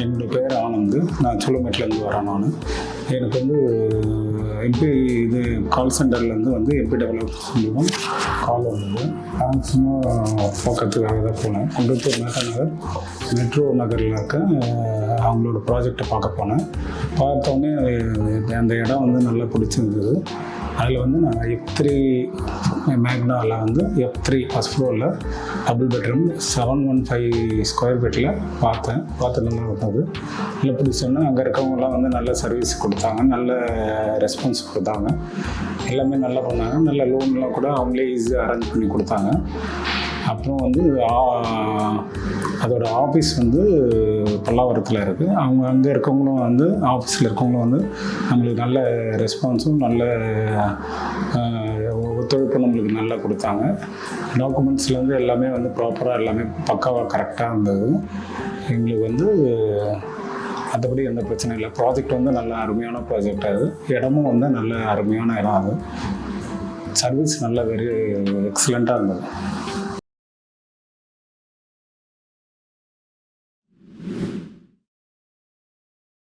என்னுடைய பேர் ஆனந்த். நான் சூளமேட்லேருந்து வரேன். எனக்கு வந்து எம்பி இது கால் சென்டர்லேருந்து வந்து எம்பி டெவலப்பர்ஸ் மூலம் கால் வந்தது. நான் சும்மா பார்க்கறதுக்காக தான் போனேன். குன்றத்தூர் மேகா நகர் மெட்ரோ நகரில் இருக்க அவங்களோட ப்ராஜெக்டை பார்க்க போனேன். பார்த்தோன்னே அந்த இடம் வந்து நல்லா பிடிச்சிருந்தது. அதில் வந்து நான் F3 மேக்னாவில் வந்து F3 ஃபஸ்ட் ஃப்ளோரில் டபுள் பெட்ரூம் 715 ஸ்கொயர் ஃபீட்டில் பார்த்து நல்லா இருந்தது. இல்லை பிடிச்சோன்னா அங்கே இருக்கவங்கலாம் வந்து நல்ல சர்வீஸ் கொடுத்தாங்க, நல்ல ரெஸ்பான்ஸ் கொடுத்தாங்க, எல்லாமே நல்லா பண்ணாங்க. நல்ல லோன்லாம் கூட அவங்களே ஈஸியாக அரேஞ்ச் பண்ணி கொடுத்தாங்க. அப்புறம் வந்து அதோட ஆஃபீஸ் வந்து பல்லாவரத்தில் இருக்குது. அவங்க அங்கே இருக்கவங்களும் வந்து ஆஃபீஸில் இருக்கவங்களும் வந்து நம்மளுக்கு நல்ல ரெஸ்பான்ஸும் நல்ல ஒத்துழைப்பு நம்மளுக்கு நல்லா கொடுத்தாங்க. டாக்குமெண்ட்ஸ்லேருந்து எல்லாமே வந்து ப்ராப்பராக எல்லாமே பக்காவாக கரெக்டாக இருந்தது. எங்களுக்கு வந்து மற்றபடி எந்த பிரச்சனையும் இல்லை. ப்ராஜெக்ட் வந்து நல்ல அருமையான ப்ராஜெக்ட். அது இடமும் வந்து நல்ல அருமையான இடம். அது சர்வீஸ் நல்ல வெரி எக்ஸலண்ட்டாக இருந்தது.